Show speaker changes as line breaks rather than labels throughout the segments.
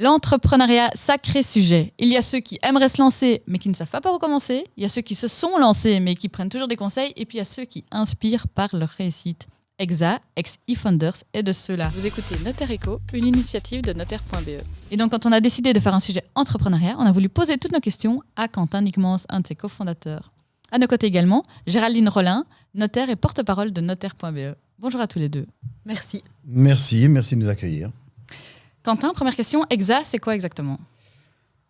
L'entrepreneuriat, sacré sujet. Il y a ceux qui aimeraient se lancer, mais qui ne savent pas par où commencer. Il y a ceux qui se sont lancés, mais qui prennent toujours des conseils. Et puis il y a ceux qui inspirent par leur réussite. Exa, ex-eFounders, est de ceux-là.
Vous écoutez Notaire Eco, une initiative de notaire.be.
Et donc, quand on a décidé de faire un sujet entrepreneuriat, on a voulu poser toutes nos questions à Quentin Nickmans, un de ses cofondateurs. À nos côtés également, Géraldine Rollin, notaire et porte-parole de notaire.be. Bonjour à tous les deux.
Merci.
Merci de nous accueillir.
Quentin, première question, Exa, c'est quoi exactement ?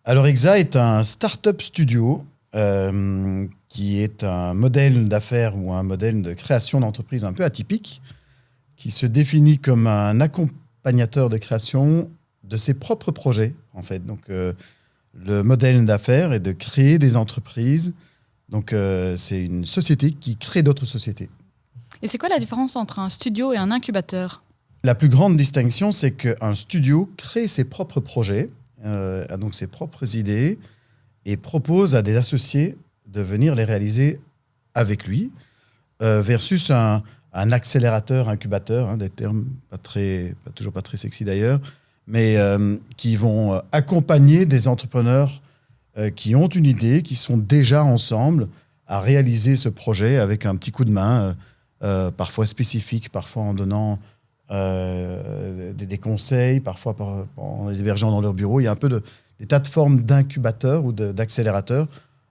Alors Exa est un start-up studio qui est un modèle d'affaires ou un modèle de création d'entreprise un peu atypique qui se définit comme un accompagnateur de création de ses propres projets, en fait. Donc, le modèle d'affaires est de créer des entreprises. Donc, c'est une société qui crée d'autres sociétés.
Et c'est quoi la différence entre un studio et un incubateur ?
La plus grande distinction, c'est qu'un studio crée ses propres projets, a donc ses propres idées et propose à des associés de venir les réaliser avec lui, versus un accélérateur, incubateur, des termes toujours pas très sexy d'ailleurs, mais qui vont accompagner des entrepreneurs qui ont une idée, qui sont déjà ensemble à réaliser ce projet avec un petit coup de main, parfois spécifique, parfois en donnant des conseils, parfois en les hébergeant dans leur bureau. Il y a un peu des tas de formes d'incubateurs ou d'accélérateurs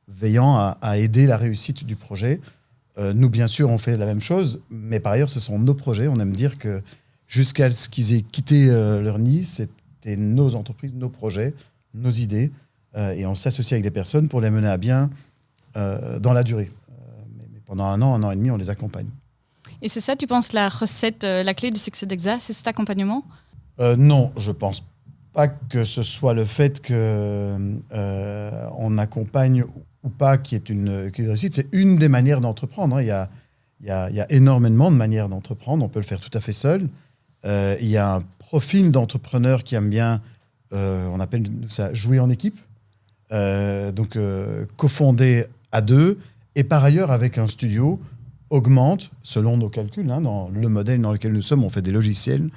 veillant à aider la réussite du projet. Nous, bien sûr, on fait la même chose, mais par ailleurs, ce sont nos projets. On aime dire que jusqu'à ce qu'ils aient quitté leur nid, c'était nos entreprises, nos projets, nos idées, et on s'associe avec des personnes pour les mener à bien dans la durée. Mais pendant un an et demi, on les accompagne.
Et c'est ça, tu penses, la recette, la clé du succès d'Exa, c'est cet accompagnement ?
Non, je pense pas que ce soit le fait qu'on accompagne ou pas qui est une réussite. C'est une des manières d'entreprendre. Il y a énormément de manières d'entreprendre. On peut le faire tout à fait seul. Il y a un profil d'entrepreneur qui aime bien, on appelle ça jouer en équipe. Donc, cofonder à deux et par ailleurs avec un studio augmente, selon nos calculs, dans le modèle dans lequel nous sommes, on fait des logiciels,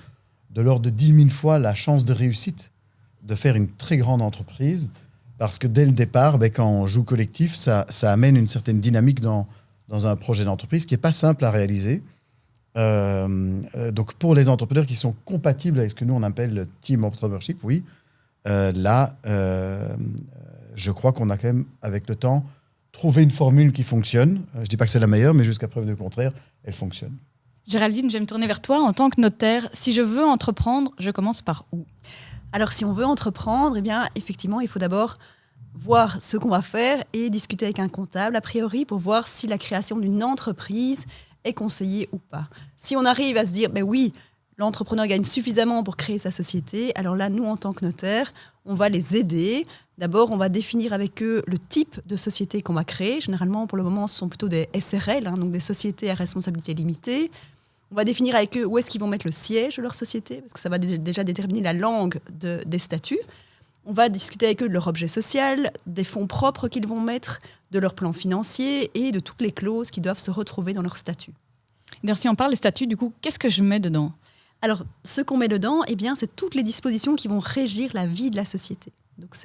de l'ordre de 10 000 fois la chance de réussite de faire une très grande entreprise, parce que dès le départ, quand on joue collectif, ça amène une certaine dynamique dans un projet d'entreprise qui n'est pas simple à réaliser. Donc pour les entrepreneurs qui sont compatibles avec ce que nous on appelle le team entrepreneurship, oui, là, je crois qu'on a quand même, avec le temps, trouvé une formule qui fonctionne. Je ne dis pas que c'est la meilleure, mais jusqu'à preuve du contraire, elle fonctionne.
Géraldine, je vais me tourner vers toi en tant que notaire. Si je veux entreprendre, je commence par où ?
Alors, si on veut entreprendre, eh bien, effectivement, il faut d'abord voir ce qu'on va faire et discuter avec un comptable, a priori, pour voir si la création d'une entreprise est conseillée ou pas. Si on arrive à se dire, oui, l'entrepreneur gagne suffisamment pour créer sa société, alors là, nous, en tant que notaire, on va les aider. D'abord, on va définir avec eux le type de société qu'on va créer. Généralement, pour le moment, ce sont plutôt des SRL, donc des sociétés à responsabilité limitée. On va définir avec eux où est-ce qu'ils vont mettre le siège de leur société, parce que ça va déjà déterminer la langue des statuts. On va discuter avec eux de leur objet social, des fonds propres qu'ils vont mettre, de leur plan financier et de toutes les clauses qui doivent se retrouver dans leur statut.
D'ailleurs, si on parle des statuts, du coup, qu'est-ce que je mets dedans ?
Alors, ce qu'on met dedans, c'est toutes les dispositions qui vont régir la vie de la société. Donc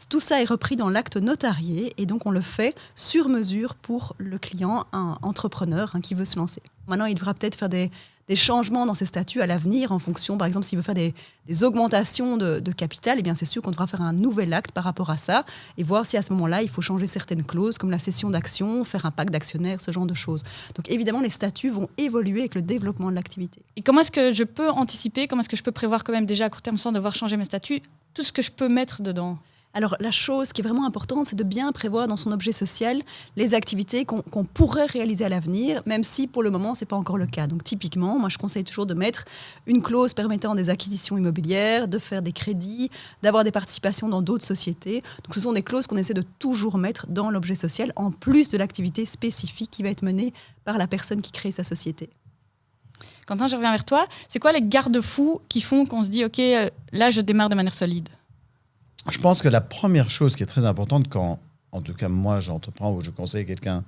tout ça est repris dans l'acte notarié et donc on le fait sur mesure pour le client, un entrepreneur qui veut se lancer. Maintenant, il devra peut-être faire des changements dans ses statuts à l'avenir en fonction, par exemple, s'il veut faire des augmentations de capital, c'est sûr qu'on devra faire un nouvel acte par rapport à ça et voir si à ce moment-là, il faut changer certaines clauses comme la cession d'actions, faire un pacte d'actionnaires, ce genre de choses. Donc évidemment, les statuts vont évoluer avec le développement de l'activité.
Et comment est-ce que je peux anticiper, comment est-ce que je peux prévoir quand même déjà à court terme sans devoir changer mes statuts, tout ce que je peux mettre dedans ?
Alors, la chose qui est vraiment importante, c'est de bien prévoir dans son objet social les activités qu'on pourrait réaliser à l'avenir, même si pour le moment, ce n'est pas encore le cas. Donc, typiquement, moi, je conseille toujours de mettre une clause permettant des acquisitions immobilières, de faire des crédits, d'avoir des participations dans d'autres sociétés. Donc, ce sont des clauses qu'on essaie de toujours mettre dans l'objet social, en plus de l'activité spécifique qui va être menée par la personne qui crée sa société.
Quentin, je reviens vers toi. C'est quoi les garde-fous qui font qu'on se dit « Ok, là, je démarre de manière solide » ?
Je pense que la première chose qui est très importante quand, en tout cas moi, j'entreprends ou je conseille quelqu'un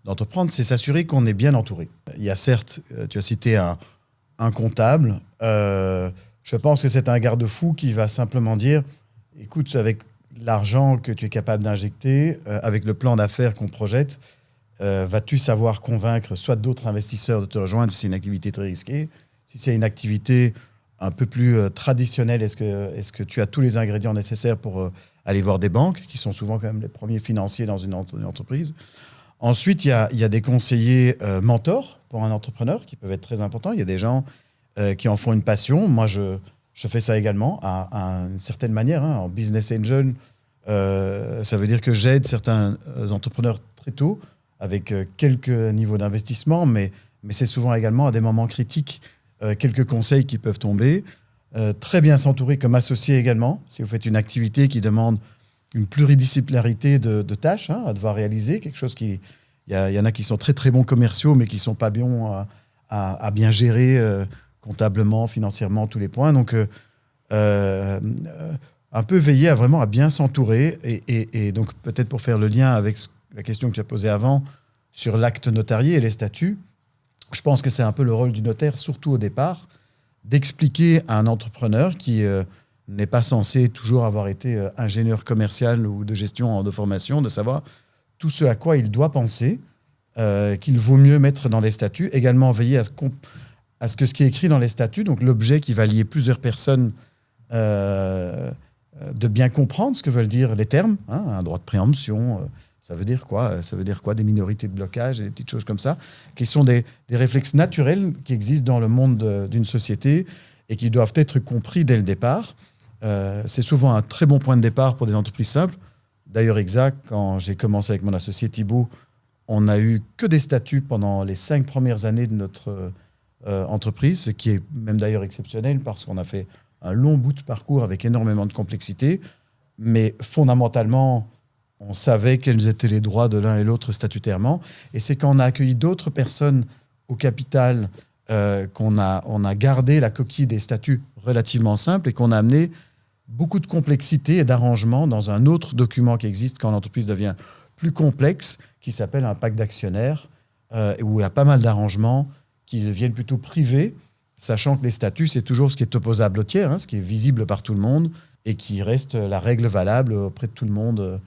d'entreprendre, c'est s'assurer qu'on est bien entouré. Il y a certes, tu as cité un comptable. Je Je pense que c'est un garde-fou qui va simplement dire, écoute, avec l'argent que tu es capable d'injecter, avec le plan d'affaires qu'on projette, vas-tu savoir convaincre soit d'autres investisseurs de te rejoindre si c'est une activité très risquée, si c'est une activité un peu plus traditionnelle, est-ce que tu as tous les ingrédients nécessaires pour aller voir des banques, qui sont souvent quand même les premiers financiers dans une entreprise. Ensuite, il y a des conseillers mentors pour un entrepreneur qui peuvent être très importants. Il y a des gens qui en font une passion. Moi, je fais ça également à une certaine manière. En business angel, ça veut dire que j'aide certains entrepreneurs très tôt avec quelques niveaux d'investissement, mais c'est souvent également à des moments critiques, quelques conseils qui peuvent tomber. Très bien s'entourer comme associé également, si vous faites une activité qui demande une pluridisciplinarité de tâches à devoir réaliser, quelque chose qui... Il y en a qui sont très très bons commerciaux, mais qui ne sont pas bons à bien gérer comptablement, financièrement, tous les points. Donc, un peu veiller à bien s'entourer. Et donc, peut-être pour faire le lien avec la question que tu as posée avant sur l'acte notarié et les statuts, je pense que c'est un peu le rôle du notaire, surtout au départ, d'expliquer à un entrepreneur qui n'est pas censé toujours avoir été ingénieur commercial ou de gestion de formation, de savoir tout ce à quoi il doit penser, qu'il vaut mieux mettre dans les statuts. Également veiller à ce que ce qui est écrit dans les statuts, donc l'objet qui va lier plusieurs personnes, de bien comprendre ce que veulent dire les termes. Un droit de préemption, ça veut dire quoi ? Ça veut dire quoi ? Des minorités de blocage et des petites choses comme ça, qui sont des réflexes naturels qui existent dans le monde d'une société et qui doivent être compris dès le départ. C'est souvent un très bon point de départ pour des entreprises simples. D'ailleurs, exact, quand j'ai commencé avec mon associé Thibaut, on n'a eu que des statuts pendant les 5 premières années de notre entreprise, ce qui est même d'ailleurs exceptionnel parce qu'on a fait un long bout de parcours avec énormément de complexité. Mais fondamentalement, on savait quels étaient les droits de l'un et l'autre statutairement. Et c'est quand on a accueilli d'autres personnes au capital qu'on a gardé la coquille des statuts relativement simples et qu'on a amené beaucoup de complexité et d'arrangement dans un autre document qui existe quand l'entreprise devient plus complexe, qui s'appelle un pacte d'actionnaires, où il y a pas mal d'arrangements qui deviennent plutôt privés, sachant que les statuts, c'est toujours ce qui est opposable au tiers, ce qui est visible par tout le monde et qui reste la règle valable auprès de tout le monde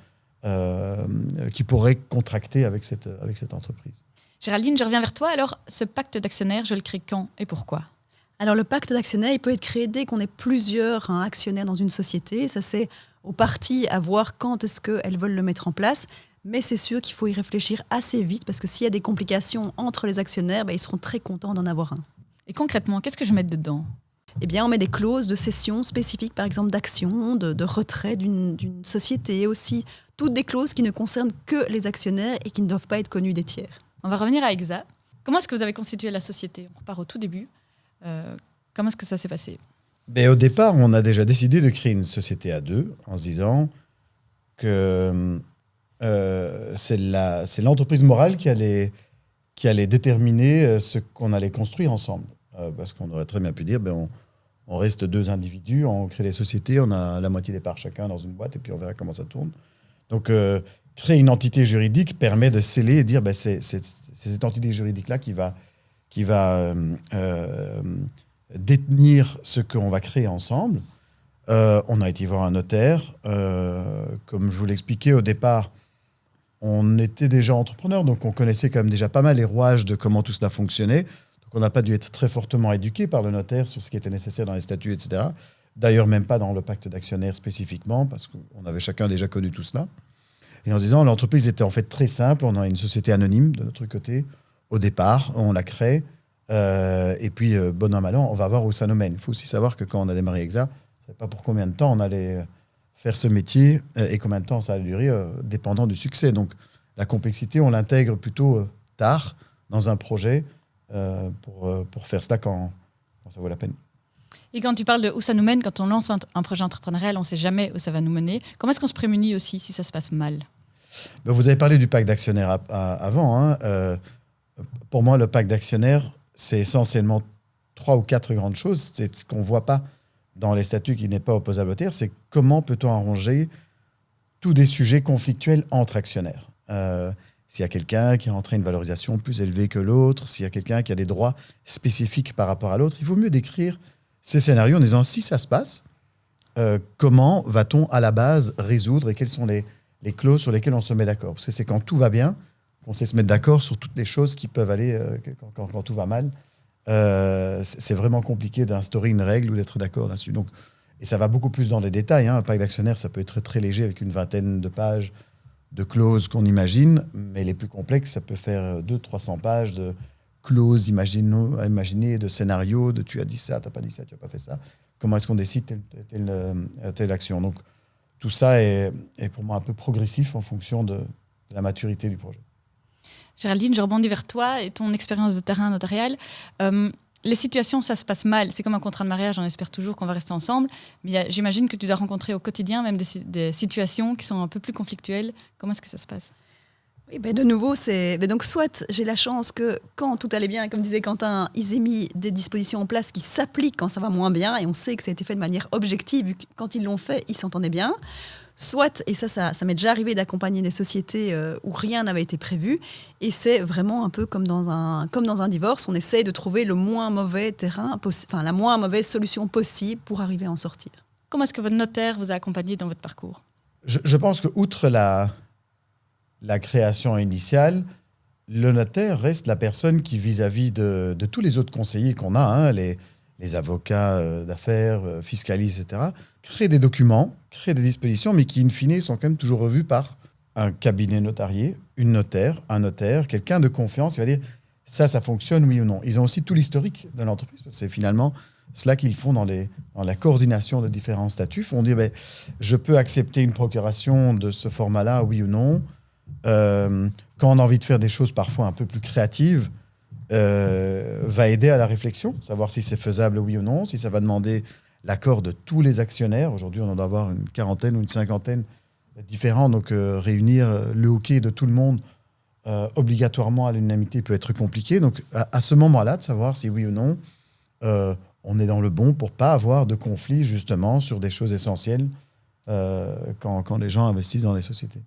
qui pourrait contracter avec cette entreprise.
Géraldine, je reviens vers toi. Alors, ce pacte d'actionnaires, je le crée quand et pourquoi ?
Alors, le pacte d'actionnaires, il peut être créé dès qu'on est plusieurs actionnaires dans une société. Ça, c'est aux parties à voir quand est-ce qu'elles veulent le mettre en place. Mais c'est sûr qu'il faut y réfléchir assez vite parce que s'il y a des complications entre les actionnaires, ils seront très contents d'en avoir un.
Et concrètement, qu'est-ce que je mets dedans ?
Eh bien, on met des clauses de cession spécifiques, par exemple d'actions, de retrait d'une société aussi. Toutes des clauses qui ne concernent que les actionnaires et qui ne doivent pas être connues des tiers.
On va revenir à Exa. Comment est-ce que vous avez constitué la société ? On repart au tout début. Comment est-ce que ça s'est passé ?
Au départ, on a déjà décidé de créer une société à deux en se disant que c'est l'entreprise morale qui allait déterminer ce qu'on allait construire ensemble. Parce qu'on aurait très bien pu dire, on reste 2 individus, on crée des sociétés, on a la moitié des parts chacun dans une boîte et puis on verra comment ça tourne. Donc, créer une entité juridique permet de sceller et dire c'est cette entité juridique-là qui va détenir ce qu'on va créer ensemble. On a été voir un notaire. Comme je vous l'expliquais au départ, on était déjà entrepreneur, donc on connaissait quand même déjà pas mal les rouages de comment tout cela fonctionnait. Donc on n'a pas dû être très fortement éduqué par le notaire sur ce qui était nécessaire dans les statuts, etc. D'ailleurs, même pas dans le pacte d'actionnaires spécifiquement, parce qu'on avait chacun déjà connu tout cela. Et en se disant, l'entreprise était en fait très simple. On a une société anonyme de notre côté. Au départ, on la crée. Et puis, bon an, mal an, on va voir où ça nous mène. Il faut aussi savoir que quand on a démarré Exa, on ne savait pas pour combien de temps on allait faire ce métier et combien de temps ça allait durer, dépendant du succès. Donc, la complexité, on l'intègre plutôt tard dans un projet pour faire cela quand ça vaut la peine.
Et quand tu parles de où ça nous mène, quand on lance un projet entrepreneurial, on ne sait jamais où ça va nous mener. Comment est-ce qu'on se prémunit aussi si ça se passe mal ?
Vous avez parlé du pacte d'actionnaires avant. Pour moi, le pacte d'actionnaires, c'est essentiellement 3 ou 4 grandes choses. C'est ce qu'on ne voit pas dans les statuts qui n'est pas opposable au tiers, c'est comment peut-on arranger tous des sujets conflictuels entre actionnaires. S'il y a quelqu'un qui a rentré une valorisation plus élevée que l'autre, s'il y a quelqu'un qui a des droits spécifiques par rapport à l'autre, il vaut mieux décrire ces scénarios en disant si ça se passe, comment va-t-on à la base résoudre et quelles sont les clauses sur lesquelles on se met d'accord. Parce que c'est quand tout va bien qu'on sait se mettre d'accord sur toutes les choses qui peuvent aller quand tout va mal. C'est vraiment compliqué d'instaurer une règle ou d'être d'accord là-dessus. Donc, et ça va beaucoup plus dans les détails. Un pacte d'actionnaire, ça peut être très léger avec une vingtaine de pages de clauses qu'on imagine, mais les plus complexes, ça peut faire 200-300 pages de clauses imaginées, de scénarios, de tu as dit ça, tu n'as pas dit ça, tu n'as pas fait ça. Comment est-ce qu'on décide telle action. Donc, tout ça est pour moi un peu progressif en fonction de la maturité du projet.
Géraldine, je rebondis vers toi et ton expérience de terrain notarial. Les situations, ça se passe mal. C'est comme un contrat de mariage, on espère toujours qu'on va rester ensemble. Mais j'imagine que tu dois rencontrer au quotidien même des situations qui sont un peu plus conflictuelles. Comment est-ce que ça se passe ?
Oui, ben de nouveau, donc soit j'ai la chance que quand tout allait bien, comme disait Quentin, ils aient mis des dispositions en place qui s'appliquent quand ça va moins bien, et on sait que ça a été fait de manière objective, vu que quand ils l'ont fait, ils s'entendaient bien. Soit, et ça m'est déjà arrivé d'accompagner des sociétés où rien n'avait été prévu, et c'est vraiment un peu comme dans un divorce, on essaye de trouver le moins mauvais terrain, la moins mauvaise solution possible pour arriver à en sortir.
Comment est-ce que votre notaire vous a accompagné dans votre parcours ?
Je pense que outre la création initiale, le notaire reste la personne qui, vis-à-vis de tous les autres conseillers qu'on a, les avocats d'affaires, fiscalistes, etc., crée des documents, crée des dispositions, mais qui, in fine, sont quand même toujours revus par un cabinet notarié, un notaire, quelqu'un de confiance qui va dire ça fonctionne, oui ou non. Ils ont aussi tout l'historique de l'entreprise, parce que c'est finalement cela qu'ils font dans la coordination de différents statuts. Ils vont dire je peux accepter une procuration de ce format-là, oui ou non. Quand on a envie de faire des choses parfois un peu plus créatives, va aider à la réflexion, savoir si c'est faisable oui ou non, si ça va demander l'accord de tous les actionnaires. Aujourd'hui, on en doit avoir une quarantaine ou une cinquantaine différents, donc réunir le hockey de tout le monde obligatoirement à l'unanimité peut être compliqué. Donc à ce moment-là, de savoir si oui ou non, on est dans le bon pour pas avoir de conflit justement sur des choses essentielles quand les gens investissent dans les sociétés.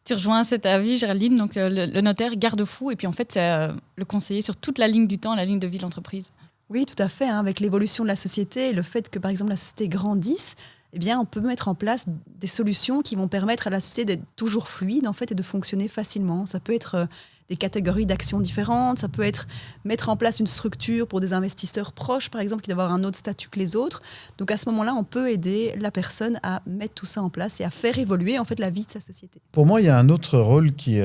Tu rejoins cet avis, Géraldine, donc le notaire garde-fou, et puis en fait, c'est le conseiller sur toute la ligne du temps, la ligne de vie de l'entreprise.
Oui, tout à fait. Avec l'évolution de la société, le fait que, par exemple, la société grandisse, eh bien, on peut mettre en place des solutions qui vont permettre à la société d'être toujours fluide en fait, et de fonctionner facilement. Ça peut être des catégories d'actions différentes, ça peut être mettre en place une structure pour des investisseurs proches, par exemple, qui doivent avoir un autre statut que les autres. Donc à ce moment-là, on peut aider la personne à mettre tout ça en place et à faire évoluer en fait, la vie de sa société.
Pour moi, il y a un autre rôle qui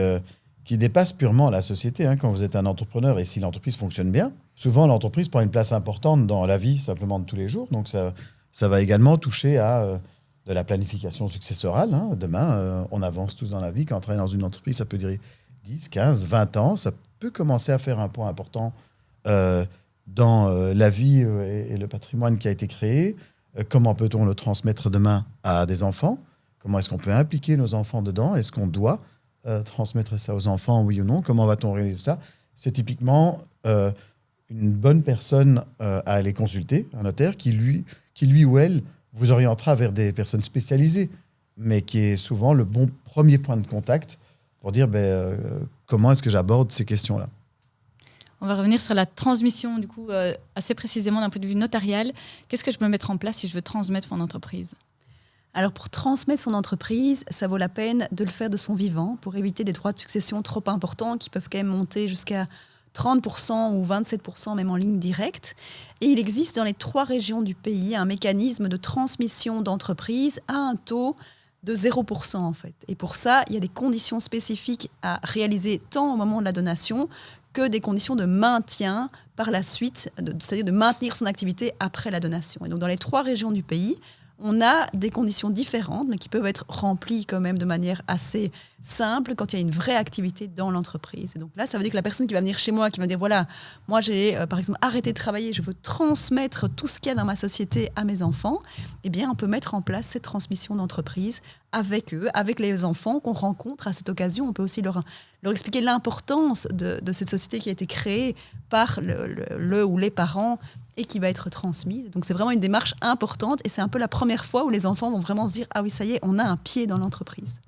dépasse purement la société. Quand vous êtes un entrepreneur et si l'entreprise fonctionne bien, souvent l'entreprise prend une place importante dans la vie simplement de tous les jours. Donc ça va également toucher à de la planification successorale. Demain, on avance tous dans la vie. Quand on travaille dans une entreprise, ça peut durer 10, 15, 20 ans. Ça peut commencer à faire un point important dans la vie et le patrimoine qui a été créé. Comment peut-on le transmettre demain à des enfants ? Comment est-ce qu'on peut impliquer nos enfants dedans ? Est-ce qu'on doit transmettre ça aux enfants, oui ou non ? Comment va-t-on réaliser ça ? C'est typiquement une bonne personne à aller consulter, un notaire qui lui ou elle vous orientera vers des personnes spécialisées, mais qui est souvent le bon premier point de contact pour dire comment est-ce que j'aborde ces questions-là.
On va revenir sur la transmission, du coup, assez précisément d'un point de vue notarial. Qu'est-ce que je peux mettre en place si je veux transmettre mon entreprise ?
Alors pour transmettre son entreprise, ça vaut la peine de le faire de son vivant pour éviter des droits de succession trop importants qui peuvent quand même monter jusqu'à 30% ou 27% même en ligne directe. Et il existe dans les 3 régions du pays un mécanisme de transmission d'entreprise à un taux de 0% en fait. Et pour ça, il y a des conditions spécifiques à réaliser tant au moment de la donation que des conditions de maintien par la suite, c'est-à-dire de maintenir son activité après la donation. Et donc dans les 3 régions du pays, on a des conditions différentes, mais qui peuvent être remplies quand même de manière assez simple quand il y a une vraie activité dans l'entreprise. Et donc là, ça veut dire que la personne qui va venir chez moi, qui va dire, voilà, moi j'ai par exemple arrêté de travailler, je veux transmettre tout ce qu'il y a dans ma société à mes enfants, eh bien on peut mettre en place cette transmission d'entreprise avec eux, avec les enfants qu'on rencontre à cette occasion. On peut aussi leur expliquer l'importance de cette société qui a été créée par le ou les parents et qui va être transmise. Donc c'est vraiment une démarche importante et c'est un peu la première fois où les enfants vont vraiment se dire « Ah oui, ça y est, on a un pied dans l'entreprise ».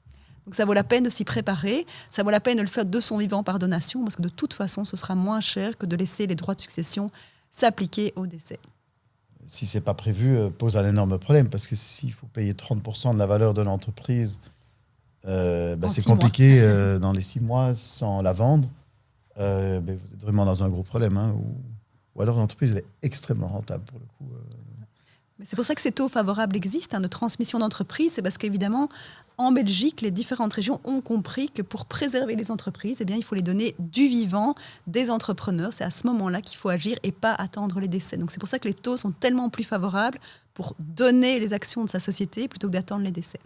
Donc ça vaut la peine de s'y préparer, ça vaut la peine de le faire de son vivant par donation parce que de toute façon, ce sera moins cher que de laisser les droits de succession s'appliquer au décès.
si ce n'est pas prévu, pose un énorme problème. Parce que s'il faut payer 30% de la valeur de l'entreprise, c'est compliqué dans les 6 mois sans la vendre. Vous êtes vraiment dans un gros problème. Hein, ou alors l'entreprise elle est extrêmement rentable pour le coup.
Mais c'est pour ça que ces taux favorables existent de transmission d'entreprise. C'est parce qu'évidemment, en Belgique, les différentes régions ont compris que pour préserver les entreprises, il faut les donner du vivant des entrepreneurs. C'est à ce moment-là qu'il faut agir et pas attendre les décès. Donc c'est pour ça que les taux sont tellement plus favorables pour donner les actions de sa société plutôt que d'attendre les décès.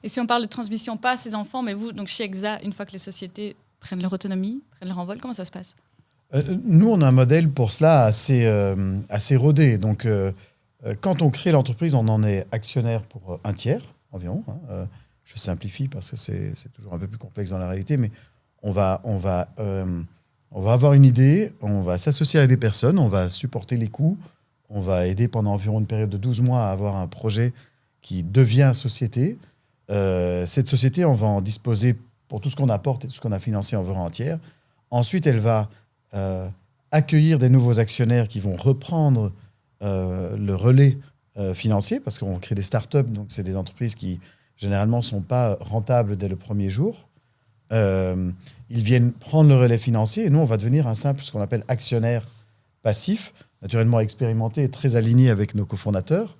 Et si on parle de transmission, pas à ses enfants, mais vous, donc chez EXA, une fois que les sociétés prennent leur autonomie, prennent leur envol, comment ça se passe ?
Nous, on a un modèle pour cela assez rodé. Donc, quand on crée l'entreprise, on en est actionnaire pour 1/3 environ. Je simplifie parce que c'est toujours un peu plus complexe dans la réalité, mais on va avoir une idée, on va s'associer avec des personnes, on va supporter les coûts, on va aider pendant environ une période de 12 mois à avoir un projet qui devient société. Cette société, on va en disposer pour tout ce qu'on apporte et tout ce qu'on a financé environ 1/3. Ensuite, elle va accueillir des nouveaux actionnaires qui vont reprendre le relais financier, parce qu'on crée des startups, donc c'est des entreprises qui généralement ne sont pas rentables dès le premier jour. Ils viennent prendre le relais financier et nous, on va devenir un simple, ce qu'on appelle actionnaire passif, naturellement expérimenté et très aligné avec nos cofondateurs,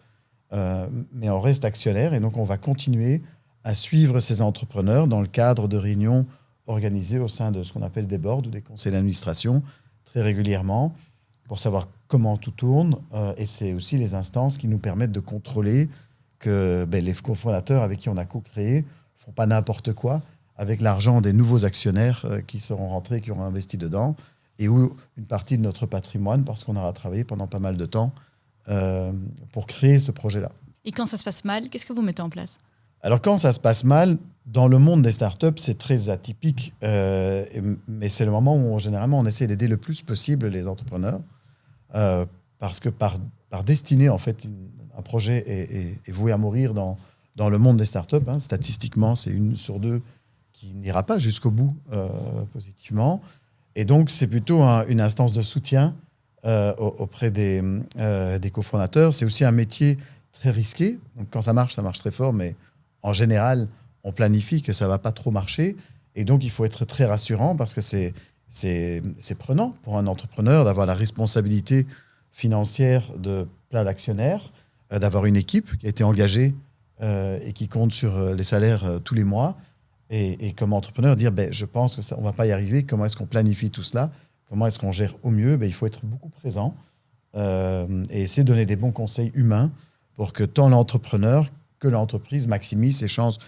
mais on reste actionnaire et donc on va continuer à suivre ces entrepreneurs dans le cadre de réunions organisées au sein de ce qu'on appelle des boards ou des conseils d'administration très régulièrement pour savoir comment tout tourne. Et c'est aussi les instances qui nous permettent de contrôler que les cofondateurs avec qui on a co-créé ne font pas n'importe quoi avec l'argent des nouveaux actionnaires qui seront rentrés, qui auront investi dedans, et où une partie de notre patrimoine, parce qu'on aura travaillé pendant pas mal de temps pour créer ce projet-là.
Et quand ça se passe mal, qu'est-ce que vous mettez en place ?
Alors quand ça se passe mal, dans le monde des startups, c'est très atypique, mais c'est le moment où généralement on essaie d'aider le plus possible les entrepreneurs, parce que par destinée, en fait, un projet est voué à mourir dans le monde des startups. Statistiquement, c'est 1 sur 2 qui n'ira pas jusqu'au bout positivement. Et donc, c'est plutôt une instance de soutien auprès des cofondateurs. C'est aussi un métier très risqué. Donc, quand ça marche très fort, mais en général, on planifie que ça ne va pas trop marcher. Et donc, il faut être très rassurant parce que c'est prenant pour un entrepreneur d'avoir la responsabilité financière de plein d'actionnaires, d'avoir une équipe qui a été engagée et qui compte sur les salaires tous les mois. Et comme entrepreneur, dire je pense qu'on ne va pas y arriver. Comment est-ce qu'on planifie tout cela ? Comment est-ce qu'on gère au mieux ? Il faut être beaucoup présent et essayer de donner des bons conseils humains pour que tant l'entrepreneur que l'entreprise maximise ses chances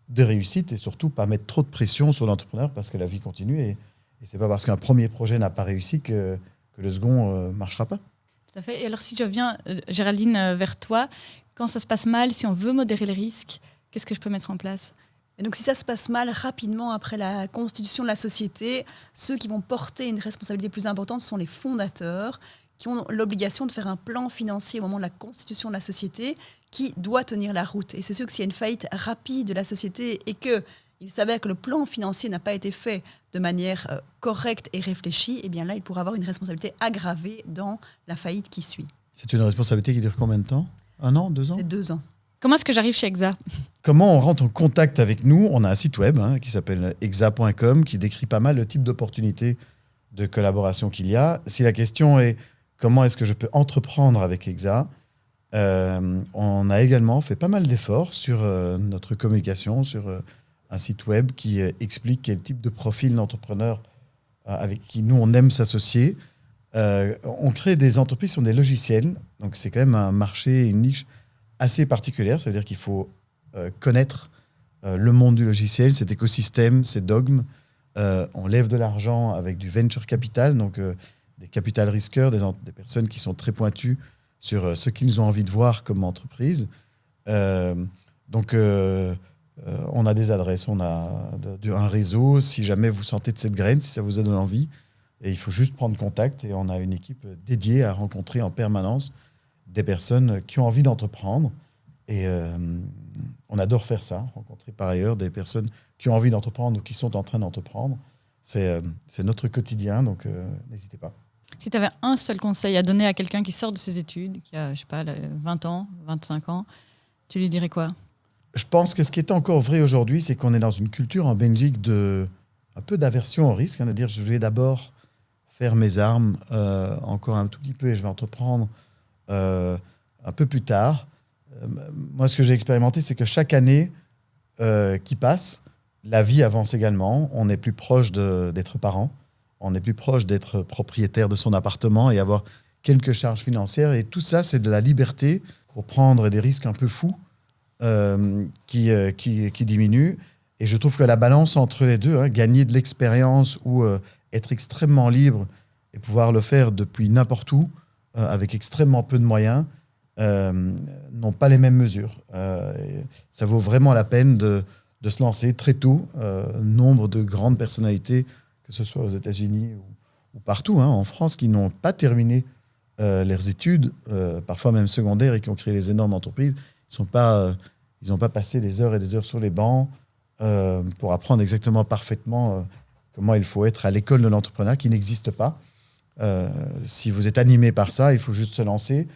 de réussite et surtout pas mettre trop de pression sur l'entrepreneur parce que la vie continue et ce n'est pas parce qu'un premier projet n'a pas réussi que le second ne marchera pas.
Tout à fait. Et alors si je viens, Géraldine, vers toi, quand ça se passe mal, si on veut modérer les risques, qu'est-ce que je peux mettre en place ?
Et donc si ça se passe mal, rapidement après la constitution de la société, ceux qui vont porter une responsabilité plus importante sont les fondateurs qui ont l'obligation de faire un plan financier au moment de la constitution de la société qui doit tenir la route. Et c'est sûr que s'il y a une faillite rapide de la société et qu'il s'avère que le plan financier n'a pas été fait de manière correcte et réfléchie, eh bien là, il pourra avoir une responsabilité aggravée dans la faillite qui suit.
C'est une responsabilité qui dure combien de temps ? 1 an, 2 ans ?
C'est 2 ans.
Comment est-ce que j'arrive chez EXA ?
Comment on rentre en contact avec nous ? On a un site web qui s'appelle exa.com qui décrit pas mal le type d'opportunités de collaboration qu'il y a. Si la question est comment est-ce que je peux entreprendre avec EXA, on a également fait pas mal d'efforts sur notre communication, sur un site web qui explique quel type de profil d'entrepreneur avec qui nous on aime s'associer. On crée des entreprises sur des logiciels, donc c'est quand même un marché, une niche assez particulière. Ça veut dire qu'il faut connaître le monde du logiciel, cet écosystème, ses dogmes. On lève de l'argent avec du venture capital, donc des capital risqueurs, des personnes qui sont très pointues sur ce qu'ils ont envie de voir comme entreprise. Donc, on a des adresses, on a un réseau. Si jamais vous sentez de cette graine, si ça vous a donné envie, et il faut juste prendre contact et on a une équipe dédiée à rencontrer en permanence des personnes qui ont envie d'entreprendre. Et on adore faire ça, rencontrer par ailleurs des personnes qui ont envie d'entreprendre ou qui sont en train d'entreprendre. C'est notre quotidien, donc n'hésitez pas.
Si tu avais un seul conseil à donner à quelqu'un qui sort de ses études, qui a, 20 ans, 25 ans, tu lui dirais quoi ?
Je pense que ce qui est encore vrai aujourd'hui, c'est qu'on est dans une culture en Belgique un peu d'aversion au risque, de dire je vais d'abord faire mes armes encore un tout petit peu et je vais entreprendre un peu plus tard. Moi, ce que j'ai expérimenté, c'est que chaque année qui passe, la vie avance également. On est plus proche d'être parent. On est plus proche d'être propriétaire de son appartement et avoir quelques charges financières. Et tout ça, c'est de la liberté pour prendre des risques un peu fous qui diminuent. Et je trouve que la balance entre les deux, gagner de l'expérience ou être extrêmement libre et pouvoir le faire depuis n'importe où, avec extrêmement peu de moyens, n'ont pas les mêmes mesures. Ça vaut vraiment la peine de se lancer très tôt. Nombre de grandes personnalités, que ce soit aux États-Unis ou partout, en France, qui n'ont pas terminé leurs études, parfois même secondaires, et qui ont créé des énormes entreprises. Ils n'ont pas passé des heures et des heures sur les bancs pour apprendre exactement parfaitement comment il faut être à l'école de l'entrepreneuriat, qui n'existe pas. Si vous êtes animé par ça, il faut juste se lancer.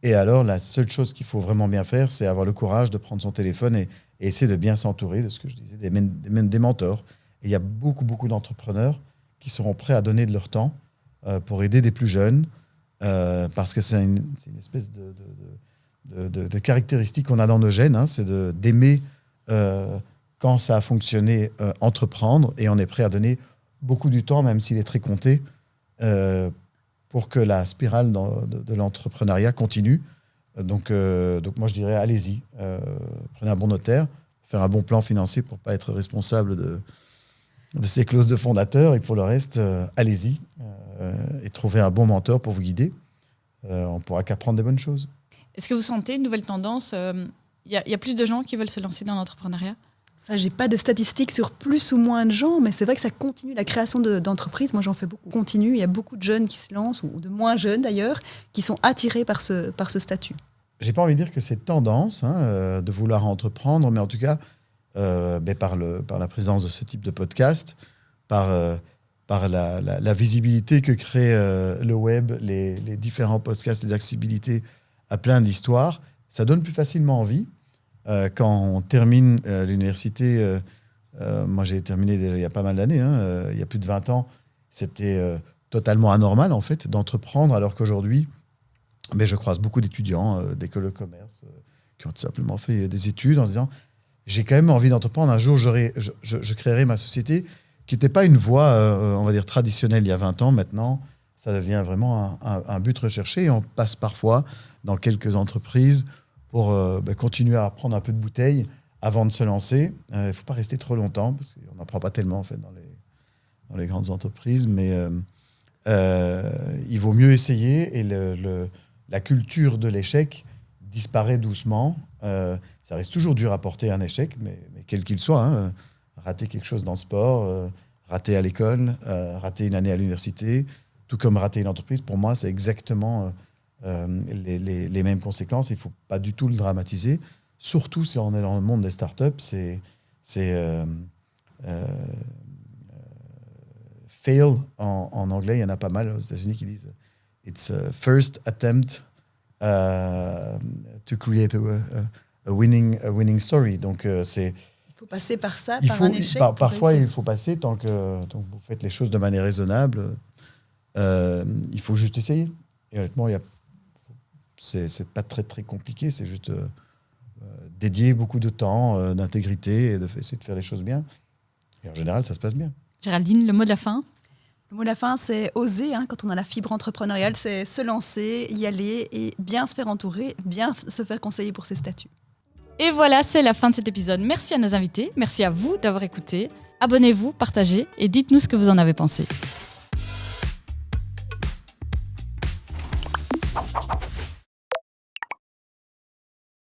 Et alors, la seule chose qu'il faut vraiment bien faire, c'est avoir le courage de prendre son téléphone et essayer de bien s'entourer de ce que je disais, des mentors. Et il y a beaucoup, beaucoup d'entrepreneurs qui seront prêts à donner de leur temps pour aider des plus jeunes, parce que c'est une espèce de caractéristique qu'on a dans nos gènes, c'est d'aimer, quand ça a fonctionné, entreprendre, et on est prêt à donner beaucoup du temps, même s'il est très compté, pour que la spirale de l'entrepreneuriat continue. Donc moi, je dirais, allez-y, prenez un bon notaire, faire un bon plan financier pour ne pas être responsable de ces clauses de fondateur, et pour le reste, allez-y, et trouvez un bon mentor pour vous guider. On ne pourra qu'apprendre des bonnes choses.
Est-ce que vous sentez une nouvelle tendance ? Il y a plus de gens qui veulent se lancer dans l'entrepreneuriat ?
Ça, j'ai pas de statistiques sur plus ou moins de gens, mais c'est vrai que ça continue, la création d'entreprises. Moi, j'en fais beaucoup. Continue. Il y a beaucoup de jeunes qui se lancent, ou de moins jeunes d'ailleurs, qui sont attirés par ce statut.
J'ai pas envie de dire que c'est tendance de vouloir entreprendre, mais en tout cas, par la présence de ce type de podcast, par la visibilité que crée le web, les différents podcasts, les accessibilités à plein d'histoires, ça donne plus facilement envie. Quand on termine l'université, moi j'ai terminé il y a pas mal d'années, il y a plus de 20 ans, c'était totalement anormal en fait d'entreprendre, alors qu'aujourd'hui, je croise beaucoup d'étudiants d'écoles de commerce qui ont simplement fait des études en se disant j'ai quand même envie d'entreprendre, un jour je créerai ma société, qui n'était pas une voie, on va dire, traditionnelle il y a 20 ans. Maintenant, ça devient vraiment un but recherché, et on passe parfois dans quelques entreprises pour continuer à prendre un peu de bouteille avant de se lancer. Il ne faut pas rester trop longtemps, parce qu'on n'apprend pas tellement en fait, dans les grandes entreprises, mais il vaut mieux essayer, et la culture de l'échec disparaît doucement. Ça reste toujours dur à porter un échec, mais quel qu'il soit. Rater quelque chose dans le sport, rater à l'école, rater une année à l'université, tout comme rater une entreprise, pour moi, c'est exactement les mêmes conséquences. Il ne faut pas du tout le dramatiser. Surtout si on est dans le monde des startups, c'est fail en anglais. Il y en a pas mal aux États-Unis qui disent it's a first attempt to create a winning story. Donc c'est
il faut passer par ça, par un échec.
Parfois, il faut passer tant que vous faites les choses de manière raisonnable. Il faut juste essayer. Et honnêtement, c'est pas très très compliqué. C'est juste dédier beaucoup de temps, d'intégrité, et essayer de faire les choses bien. Et en général, ça se passe bien.
Géraldine, le mot de la fin ?
Le mot de la fin, c'est oser. Quand on a la fibre entrepreneuriale, c'est se lancer, y aller et bien se faire entourer, bien se faire conseiller pour ses statuts.
Et voilà, c'est la fin de cet épisode. Merci à nos invités, merci à vous d'avoir écouté. Abonnez-vous, partagez et dites-nous ce que vous en avez pensé.